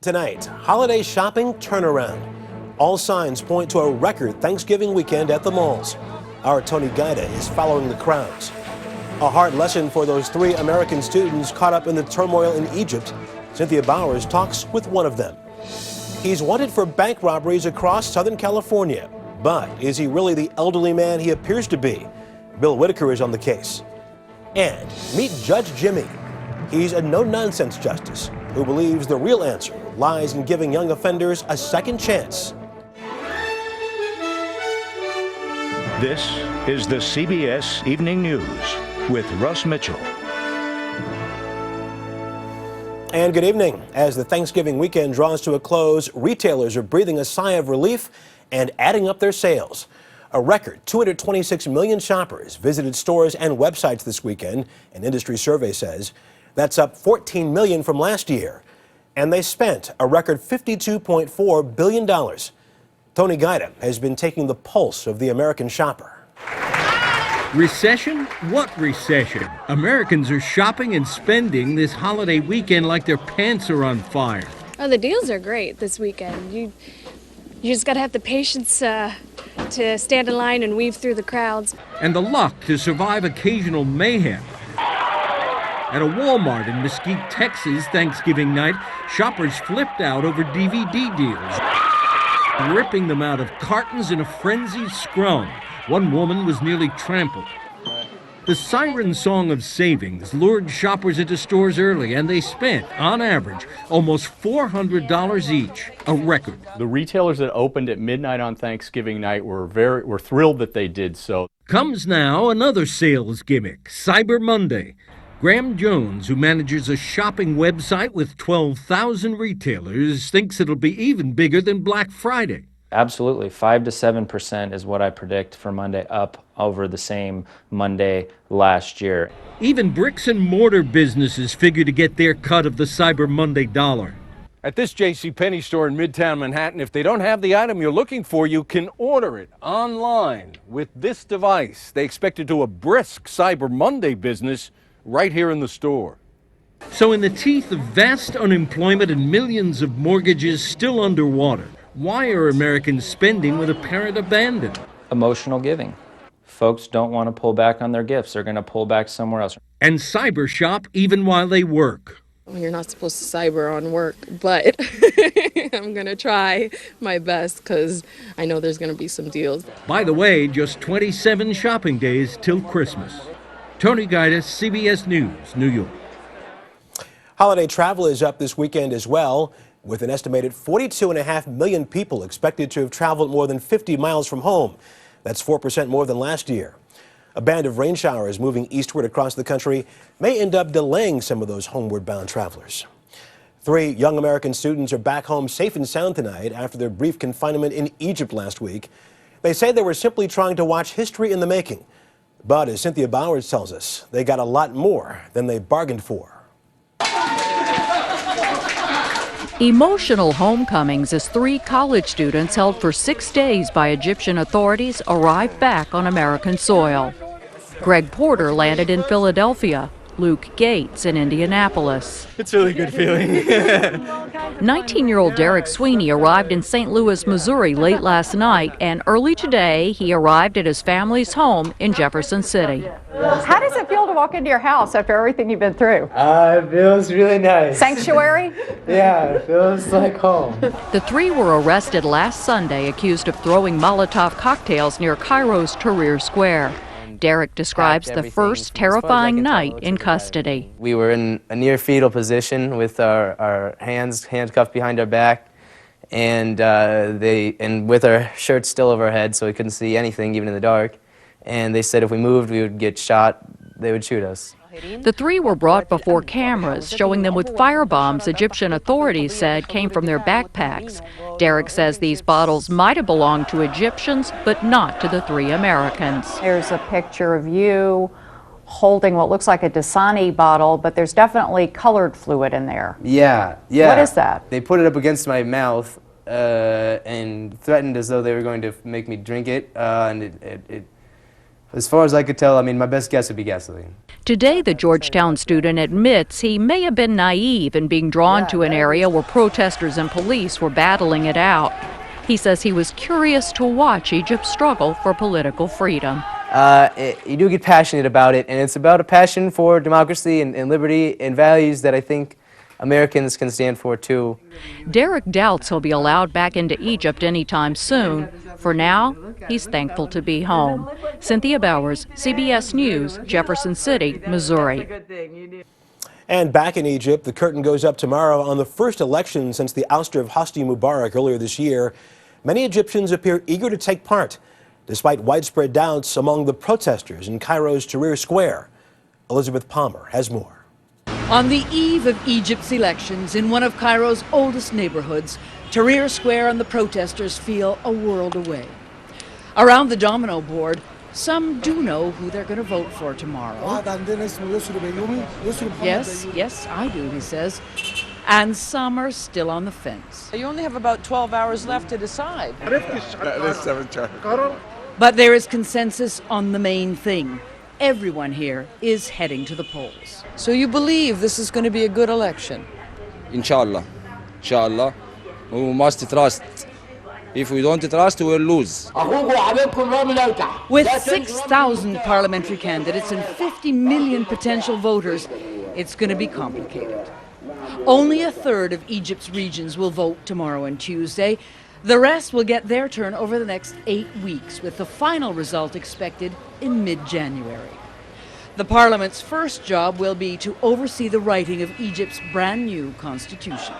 Tonight, holiday shopping turnaround. All signs point to a record Thanksgiving weekend at the malls. Our Tony Guida is following the crowds. A hard lesson for those 3 American students caught up in the turmoil in Egypt. Cynthia Bowers talks with one of them. He's wanted for bank robberies across Southern California. But is he really the elderly man he appears to be? Bill Whitaker is on the case. And meet Judge Jimmy. He's a no-nonsense justice who believes the real answer lies in giving young offenders a second chance. This is the CBS Evening News with Russ Mitchell. And good evening. As the Thanksgiving weekend draws to a close, retailers are breathing a sigh of relief and adding up their sales. A record 226 million shoppers visited stores and websites this weekend, an industry survey says. That's up 14 million from last year. And they spent a record $52.4 billion. Tony Guida has been taking the pulse of the American shopper. Recession? What recession? Americans are shopping and spending this holiday weekend like their pants are on fire. Oh, the deals are great this weekend. You just got to have the patience to stand in line and weave through the crowds. And the luck to survive occasional mayhem. At a Walmart in Mesquite, Texas, Thanksgiving night, shoppers flipped out over DVD deals, ripping them out of cartons in a frenzied scrum. One woman was nearly trampled. The siren song of savings lured shoppers into stores early, and they spent, on average, almost $400 each, a record. The retailers that opened at midnight on Thanksgiving night were thrilled that they did so. Comes now another sales gimmick, Cyber Monday. Graham Jones, who manages a shopping website with 12,000 retailers, thinks it'll be even bigger than Black Friday. Absolutely. 5 to 7% is what I predict for Monday, up over the same Monday last year. Even bricks and mortar businesses figure to get their cut of the Cyber Monday dollar. At this JCPenney store in Midtown Manhattan, if they don't have the item you're looking for, you can order it online with this device. They expect to do a brisk Cyber Monday business right here in the store. So in the teeth of vast unemployment and millions of mortgages still underwater, why are Americans spending with apparent abandon? Emotional giving. Folks don't want to pull back on their gifts. They're going to pull back somewhere else. And cyber shop even while they work. You're not supposed to cyber on work, but I'm going to try my best because I know there's going to be some deals. By the way, just 27 shopping days till Christmas. Tony Guida, CBS News, New York. Holiday travel is up this weekend as well, with an estimated 42.5 million people expected to have traveled more than 50 miles from home. That's 4% more than last year. A band of rain showers moving eastward across the country may end up delaying some of those homeward bound travelers. 3 young American students are back home safe and sound tonight after their brief confinement in Egypt last week. They say they were simply trying to watch history in the making. But as Cynthia Bowers tells us, they got a lot more than they bargained for. Emotional homecomings as 3 college students held for 6 days by Egyptian authorities arrived back on American soil. Greg Porter landed in Philadelphia, Luke Gates in Indianapolis. It's a really good feeling. 19-year-old Derek Sweeney arrived in St. Louis, Missouri late last night, and early today he arrived at his family's home in Jefferson City. How does it feel to walk into your house after everything you've been through? It feels really nice. Sanctuary? Yeah, it feels like home. The 3 were arrested last Sunday accused of throwing Molotov cocktails near Cairo's Tahrir Square. Derek describes the first terrifying night in custody. We were in a near fetal position with our hands handcuffed behind our back, and with our shirts still over our heads so we couldn't see anything even in the dark. And they said if we moved we would get shot, they would shoot us. The 3 were brought before cameras, showing them with firebombs Egyptian authorities said came from their backpacks. Derek says these bottles might have belonged to Egyptians, but not to the 3 Americans. There's a picture of you holding what looks like a Dasani bottle, but there's definitely colored fluid in there. Yeah. What is that? They put it up against my mouth and threatened as though they were going to make me drink it, and As far as I could tell, I mean, my best guess would be gasoline. Today, the Georgetown student admits he may have been naive in being drawn to an area where protesters and police were battling it out. He says he was curious to watch Egypt's struggle for political freedom. You do get passionate about it, and it's about a passion for democracy and liberty and values that I think Americans can stand for too. Derek doubts he'll be allowed back into Egypt anytime soon. For now, he's thankful to be home. Cynthia Bowers, CBS News, Jefferson City, Missouri. And back in Egypt, the curtain goes up tomorrow on the first election since the ouster of Hosni Mubarak earlier this year. Many Egyptians appear eager to take part, despite widespread doubts among the protesters in Cairo's Tahrir Square. Elizabeth Palmer has more. On the eve of Egypt's elections, in one of Cairo's oldest neighborhoods, Tahrir Square and the protesters feel a world away. Around the domino board, some do know who they're going to vote for tomorrow. Yes, I do, he says. And some are still on the fence. You only have about 12 hours left to decide. But there is consensus on the main thing. Everyone here is heading to the polls. So you believe this is going to be a good election? Inshallah. Inshallah. We must trust. If we don't trust, we will lose. With 6,000 parliamentary candidates and 50 million potential voters, it's going to be complicated. Only a third of Egypt's regions will vote tomorrow and Tuesday. The rest will get their turn over the next 8 weeks, with the final result expected in mid-January. The parliament's first job will be to oversee the writing of Egypt's brand new constitution.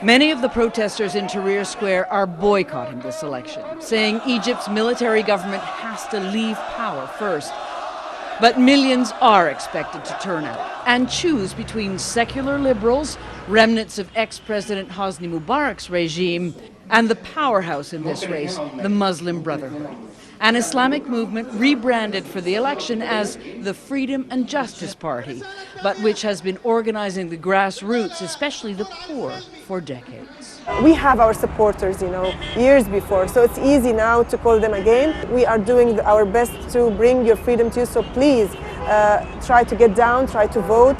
Many of the protesters in Tahrir Square are boycotting this election, saying Egypt's military government has to leave power first. But millions are expected to turn out and choose between secular liberals, remnants of ex-President Hosni Mubarak's regime, and the powerhouse in this race, the Muslim Brotherhood, an Islamic movement rebranded for the election as the Freedom and Justice Party, but which has been organizing the grassroots, especially the poor, for decades. We have our supporters, years before, so it's easy now to call them again. We are doing our best to bring your freedom to you, so please try to get down, try to vote.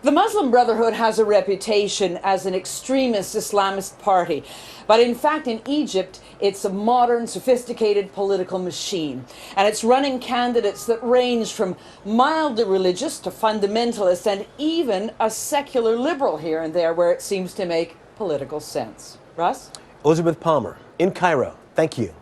The Muslim Brotherhood has a reputation as an extremist Islamist party, but in fact in Egypt it's a modern, sophisticated political machine, and it's running candidates that range from mildly religious to fundamentalist and even a secular liberal here and there where it seems to make political sense. Russ? Elizabeth Palmer in Cairo. Thank you.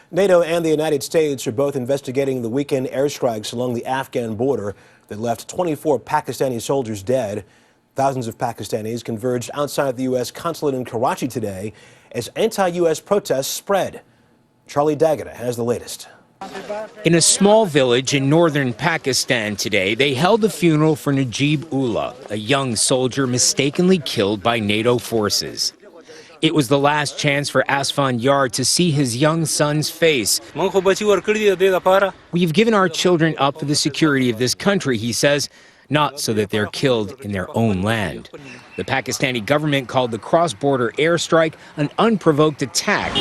NATO and the United States are both investigating the weekend airstrikes along the Afghan border that left 24 Pakistani soldiers dead. Thousands of Pakistanis converged outside the U.S. consulate in Karachi today as anti-U.S. protests spread. Charlie Daggett has the latest. In a small village in northern Pakistan today, they held a funeral for Najib Ullah, a young soldier mistakenly killed by NATO forces. It was the last chance for Asfan Yar to see his young son's face. We've given our children up for the security of this country, he says, not so that they're killed in their own land. The Pakistani government called the cross-border airstrike an unprovoked attack,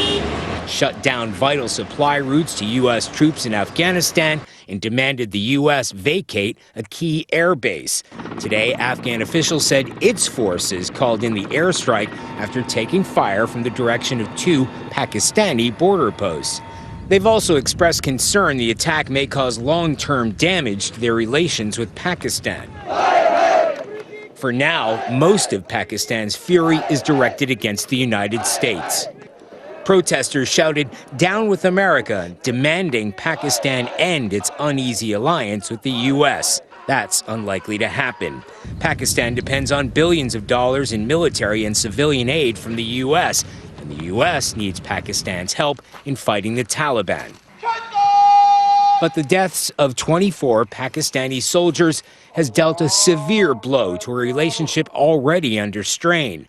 shut down vital supply routes to U.S. troops in Afghanistan, and demanded the U.S. vacate a key air base. Today, Afghan officials said its forces called in the airstrike after taking fire from the direction of 2 Pakistani border posts. They've also expressed concern the attack may cause long-term damage to their relations with Pakistan. For now, most of Pakistan's fury is directed against the United States. Protesters shouted, "Down with America," demanding Pakistan end its uneasy alliance with the U.S. That's unlikely to happen. Pakistan depends on billions of dollars in military and civilian aid from the U.S., and the U.S. needs Pakistan's help in fighting the Taliban. But the deaths of 24 Pakistani soldiers has dealt a severe blow to a relationship already under strain.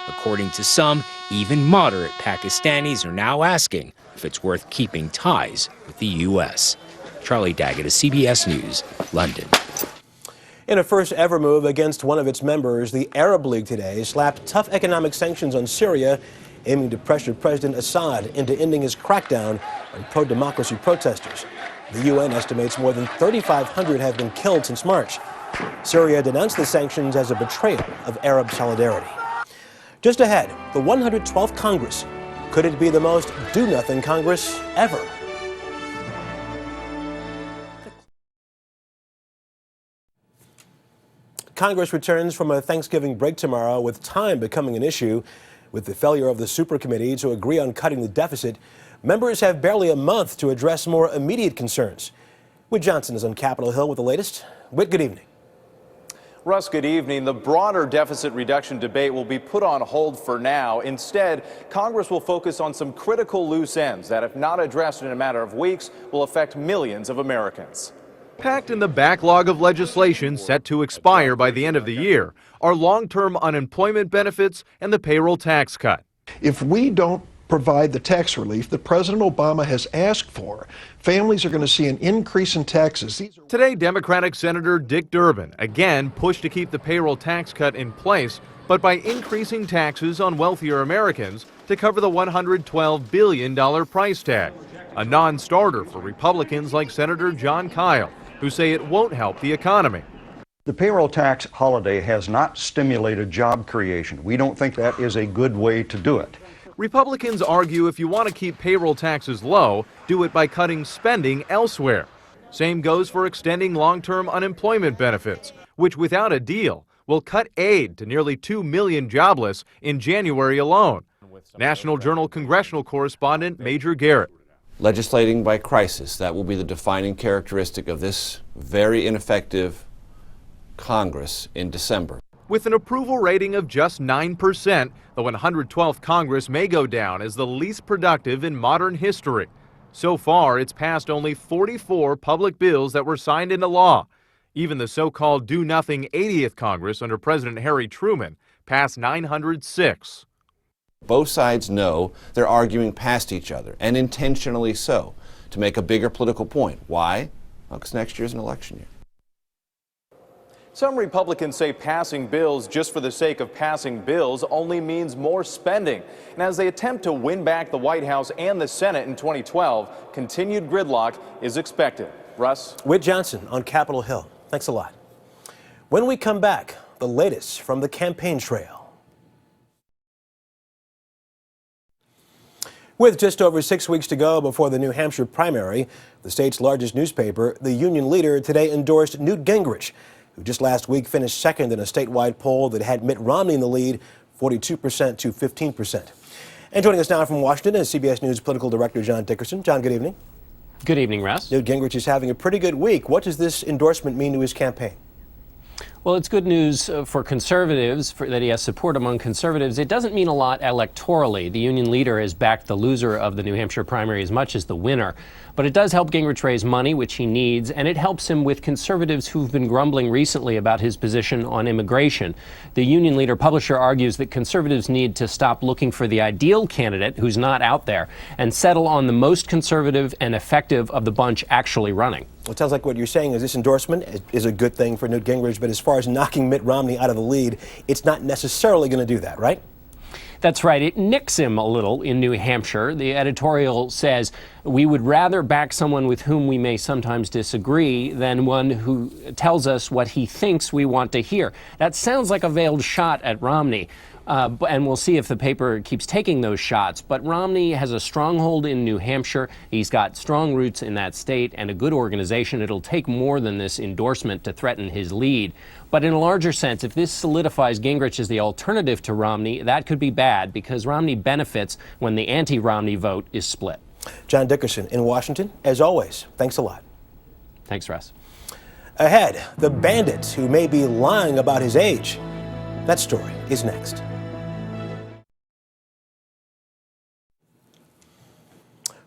According to some, even moderate Pakistanis are now asking if it's worth keeping ties with the U.S. Charlie Daggett of CBS News, London. In a first-ever move against one of its members, the Arab League today slapped tough economic sanctions on Syria aiming to pressure President Assad into ending his crackdown on pro-democracy protesters. The UN estimates more than 3,500 have been killed since March. Syria denounced the sanctions as a betrayal of Arab solidarity. Just ahead, the 112th Congress. Could it be the most do-nothing Congress ever? Congress returns from a Thanksgiving break tomorrow, with time becoming an issue. With the failure of the supercommittee to agree on cutting the deficit, members have barely a month to address more immediate concerns. Whit Johnson is on Capitol Hill with the latest. Whit, good evening. Russ, good evening. The broader deficit reduction debate will be put on hold for now. Instead, Congress will focus on some critical loose ends that, if not addressed in a matter of weeks, will affect millions of Americans. Packed in the backlog of legislation set to expire by the end of the year are long-term unemployment benefits and the payroll tax cut. If we don't provide the tax relief that President Obama has asked for, families are going to see an increase in taxes. Today, Democratic Senator Dick Durbin again pushed to keep the payroll tax cut in place, but by increasing taxes on wealthier Americans to cover the $112 billion price tag, a non-starter for Republicans like Senator John Kyle, who say it won't help the economy. The payroll tax holiday has not stimulated job creation. We don't think that is a good way to do it. Republicans argue if you want to keep payroll taxes low, do it by cutting spending elsewhere. Same goes for extending long-term unemployment benefits, which without a deal will cut aid to nearly 2 million jobless in January alone. National Journal congressional correspondent Major Garrett. Legislating by crisis, that will be the defining characteristic of this very ineffective Congress in December. With an approval rating of just 9%, the 112th Congress may go down as the least productive in modern history. So far, it's passed only 44 public bills that were signed into law. Even the so-called do-nothing 80th Congress under President Harry Truman passed 906. Both sides know they're arguing past each other, and intentionally so, to make a bigger political point. Why? Well, because next year's an election year. Some Republicans say passing bills just for the sake of passing bills only means more spending. And as they attempt to win back the White House and the Senate in 2012, continued gridlock is expected. Russ? Whit Johnson on Capitol Hill. Thanks a lot. When we come back, the latest from the campaign trail. With just over 6 weeks to go before the New Hampshire primary, the state's largest newspaper, the Union Leader, today endorsed Newt Gingrich, who just last week finished second in a statewide poll that had Mitt Romney in the lead, 42% to 15%. And joining us now from Washington is CBS News political director John Dickerson. John, good evening. Good evening, Russ. Newt Gingrich is having a pretty good week. What does this endorsement mean to his campaign? Well, it's good news for conservatives, that he has support among conservatives. It doesn't mean a lot electorally. The Union Leader has backed the loser of the New Hampshire primary as much as the winner. But it does help Gingrich raise money, which he needs, and it helps him with conservatives who've been grumbling recently about his position on immigration. The Union Leader publisher argues that conservatives need to stop looking for the ideal candidate who's not out there and settle on the most conservative and effective of the bunch actually running. Well, it sounds like what you're saying is this endorsement is a good thing for Newt Gingrich, but as far as knocking Mitt Romney out of the lead, it's not necessarily going to do that, right? That's right. It nicks him a little in New Hampshire. The editorial says we would rather back someone with whom we may sometimes disagree than one who tells us what he thinks we want to hear. That sounds like a veiled shot at Romney. And we'll see if the paper keeps taking those shots. But Romney has a stronghold in New Hampshire. He's got strong roots in that state and a good organization. It'll take more than this endorsement to threaten his lead. But in a larger sense, if this solidifies Gingrich as the alternative to Romney, that could be bad because Romney benefits when the anti-Romney vote is split. John Dickerson in Washington, as always, thanks a lot. Thanks, Russ. Ahead, the bandit who may be lying about his age. That story is next.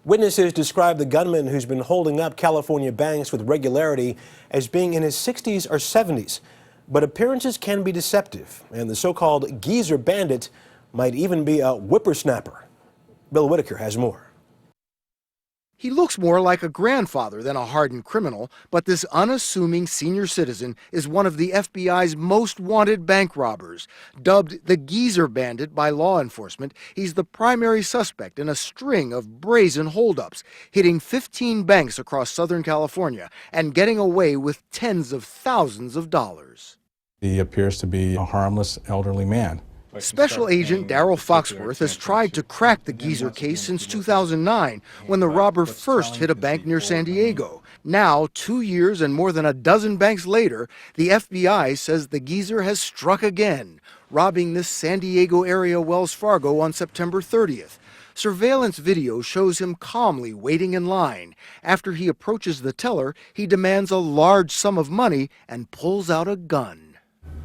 Witnesses describe the gunman who's been holding up California banks with regularity as being in his 60s or 70s. But appearances can be deceptive, and the so-called geezer bandit might even be a whippersnapper. Bill Whitaker has more. He looks more like a grandfather than a hardened criminal, but this unassuming senior citizen is one of the FBI's most wanted bank robbers. Dubbed the Geezer Bandit by law enforcement, he's the primary suspect in a string of brazen holdups, hitting 15 banks across Southern California and getting away with tens of thousands of dollars. He appears to be a harmless elderly man. Special Agent Darrell Foxworth has tried to crack the Geezer case since 2009, when the robber first hit a bank near San Diego. Now, 2 years and more than a dozen banks later, the FBI says the Geezer has struck again, robbing this San Diego area Wells Fargo on September 30th. Surveillance video shows him calmly waiting in line. After he approaches the teller, he demands a large sum of money and pulls out a gun.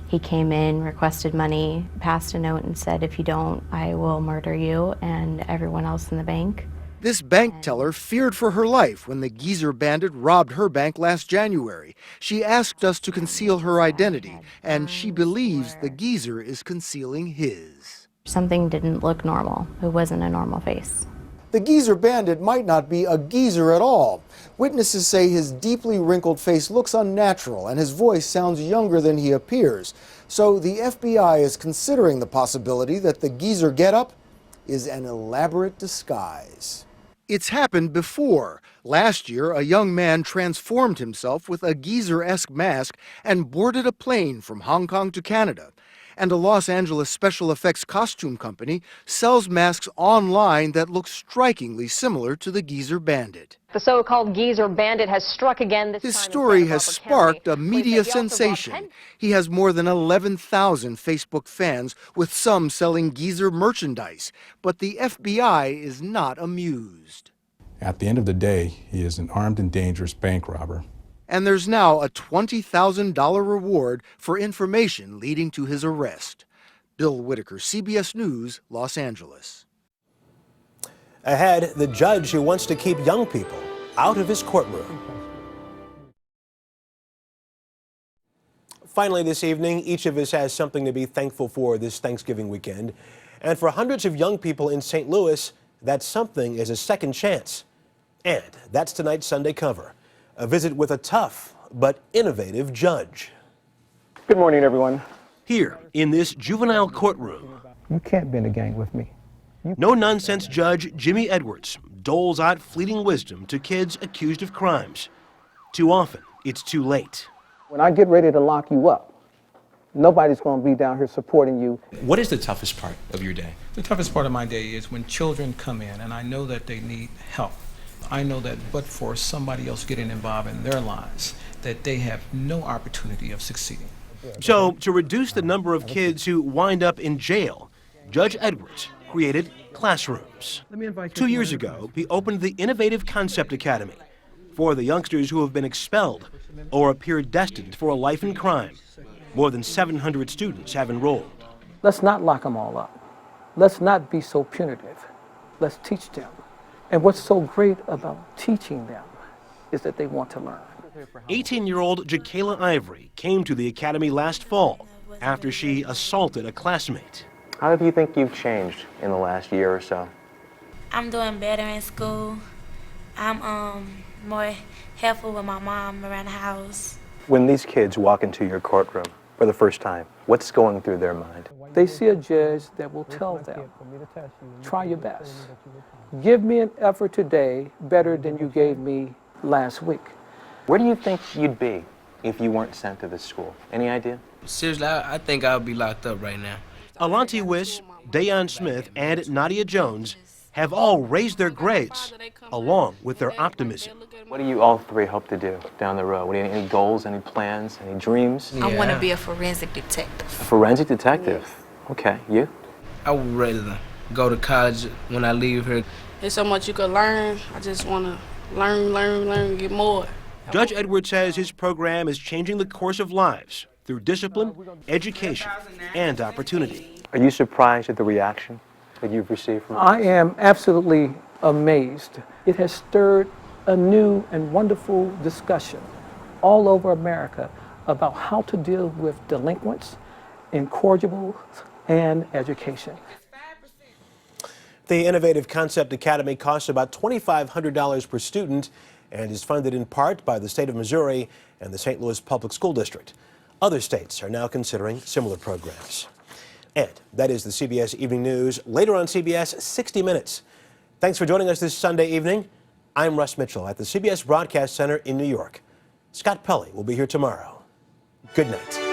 He came in, requested money, passed a note and said, "If you don't, I will murder you and everyone else in the bank." This bank teller feared for her life when the Geezer Bandit robbed her bank last January. She asked us to conceal her identity, and she believes the Geezer is concealing his. Something didn't look normal. It wasn't a normal face. The Geezer Bandit might not be a geezer at all. Witnesses say his deeply wrinkled face looks unnatural and his voice sounds younger than he appears. So the FBI is considering the possibility that the geezer getup is an elaborate disguise. It's happened before. Last year, a young man transformed himself with a geezer-esque mask and boarded a plane from Hong Kong to Canada. And a Los Angeles special effects costume company sells masks online that look strikingly similar to the Geezer Bandit. The so-called Geezer Bandit has struck again. His story has sparked a media sensation. He has more than 11,000 Facebook fans, with some selling Geezer merchandise. But the FBI is not amused. At the end of the day, he is an armed and dangerous bank robber. And there's now a $20,000 reward for information leading to his arrest. Bill Whitaker, CBS News, Los Angeles. Ahead, the judge who wants to keep young people out of his courtroom. Finally this evening, each of us has something to be thankful for this Thanksgiving weekend. And for hundreds of young people in St. Louis, that something is a second chance. And that's tonight's Sunday cover. A visit with a tough but innovative judge. Good morning, everyone. Here in this juvenile courtroom, You can't be in a gang with me. no-nonsense judge Jimmy Edwards doles out fleeting wisdom to kids accused of crimes. Too often, it's too late. When I get ready to lock you up, nobody's going to be down here supporting you. What is the toughest part of your day? The toughest part of my day is when children come in and I know that they need help. I know that but for somebody else getting involved in their lives, that they have no opportunity of succeeding. So, to reduce the number of kids who wind up in jail, Judge Edwards created classrooms. 2 years ago, he opened the Innovative Concept Academy for the youngsters who have been expelled or appear destined for a life in crime. More than 700 students have enrolled. Let's not lock them all up. Let's not be so punitive. Let's teach them. And what's so great about teaching them is that they want to learn. 18-year-old Jakayla Ivory came to the academy last fall after she assaulted a classmate. How do you think you've changed in the last year or so? I'm doing better in school. I'm more helpful with my mom around the house. When these kids walk into your courtroom for the first time, what's going through their mind? They see a judge that will tell them, try your best. Give me an effort today better than you gave me last week. Where do you think you'd be if you weren't sent to this school? Any idea? Seriously, I think I would be locked up right now. Alante Wiss, Dayon Smith, and Nadia Jones have all raised their grades, along with their optimism. What do you all three hope to do down the road? What do you, any goals, any plans, any dreams? I want to be a forensic detective. A forensic detective? Yes. Okay, you? I would rather go to college when I leave here. There's so much you could learn. I just want to learn, get more. Judge Edwards says his program is changing the course of lives through discipline, education, and opportunity. Are you surprised at the reaction that you've received from us? I am absolutely amazed. It has stirred a new and wonderful discussion all over America about how to deal with delinquents, incorrigibles, and education. The Innovative Concept Academy costs about $2,500 per student and is funded in part by the state of Missouri and the St. Louis Public School District. Other states are now considering similar programs. And that is the CBS Evening News. Later on CBS, 60 Minutes. Thanks for joining us this Sunday evening. I'm Russ Mitchell at the CBS Broadcast Center in New York. Scott Pelley will be here tomorrow. Good night.